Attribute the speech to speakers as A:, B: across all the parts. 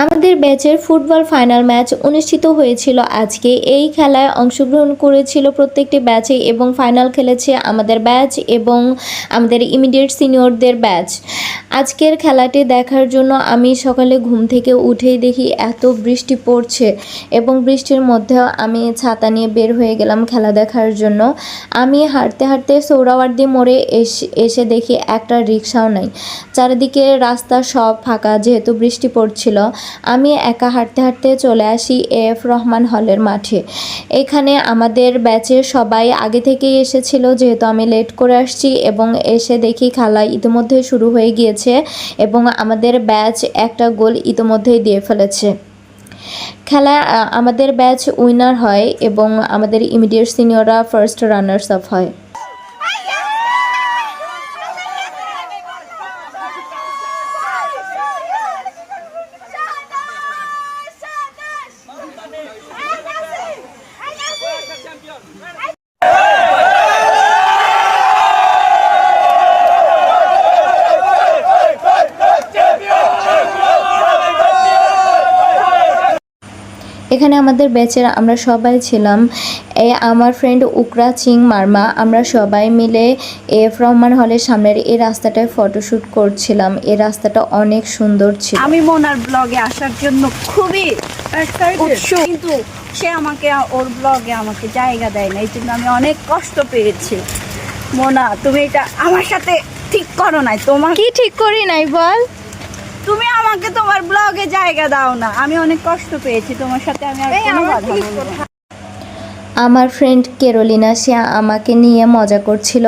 A: আমাদের ব্যাচের football final match অনুষ্ঠিত হয়েছিল আজকে। এই খেলায় অংশগ্রহণ করেছিল প্রত্যেকটি ব্যাচে এবং ফাইনাল খেলেছে আমাদের ব্যাচ এবং আমাদের ইমিডিয়েট সিনিয়রদের ব্যাচ। আজকের খেলাটি দেখার জন্য আমি সকালে ঘুম থেকে উঠেই দেখি এত বৃষ্টি পড়ছে এবং বৃষ্টির মধ্যেও আমি ছাতা নিয়ে বের হয়ে গেলাম খেলা দেখার জন্য। আমি হাঁটতে হাঁটতে সোহরাওয়ার্দী মোড়ে এসে দেখি একটা রিক্সাও নাই, চারিদিকে রাস্তা সব ফাঁকা যেহেতু বৃষ্টি পড়ছিল। আমি একা হাঁটতে হাঁটতে চলে আসি এফ রহমান হলের মাঠে। এখানে আমাদের ব্যাচের সবাই আগে থেকেই এসেছিল যেহেতু আমি লেট করে আসছি, এবং এসে দেখি খেলা ইতিমধ্যে শুরু হয়ে গিয়েছে এবং আমাদের ব্যাচ একটা গোল ইতিমধ্যেই দিয়ে ফেলেছে। খেলা আমাদের ব্যাচ উইনার হয় এবং আমাদের ইমিডিয়েট সিনিয়ররা ফার্স্ট রানার্স আপ হয়। এখানে আমাদের ব্যাচের আমরা সবাই ছিলাম। আমার ফ্রেন্ড উকরা চিং মার্মা, আমরা সবাই মিলে এফ রহমান হলের সামনের এই রাস্তাটায় ফটোশ্যুট করছিলাম। এই রাস্তাটা অনেক সুন্দর ছিল।
B: আমি মোনার ব্লগে আসার জন্য খুবই উৎসুক, কিন্তু সে আমাকে ওর ব্লগে আমাকে জায়গা দেয় না, এই জন্য আমি অনেক কষ্ট পেয়েছি। মোনা, তুমি এটা আমার সাথে ঠিক করো নাই। তোমার
A: কি ঠিক করি নাই বল?
B: তুমি আমাকে তোমার ব্লগে জায়গা দাও না, আমি অনেক কষ্ট পেয়েছি তোমার সাথে। আমি আর কোনো কথা বলবো না।
A: আমার ফ্রেন্ড কেরোলিনা, সে আমাকে নিয়ে মজা করছিল।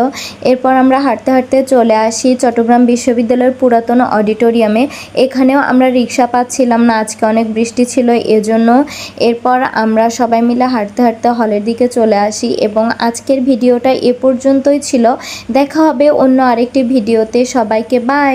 A: এরপর আমরা হাঁটতে হাঁটতে চলে আসি চট্টগ্রাম বিশ্ববিদ্যালয়ের পুরাতন অডিটোরিয়ামে। এখানেও আমরা রিক্সা পাচ্ছিলাম না, আজকে অনেক বৃষ্টি ছিল এজন্য। এরপর আমরা সবাই মিলে হাঁটতে হাঁটতে হলের দিকে চলে আসি এবং আজকের ভিডিওটা এ পর্যন্তই ছিল। দেখা হবে অন্য আরেকটি ভিডিওতে। সবাইকে বাই।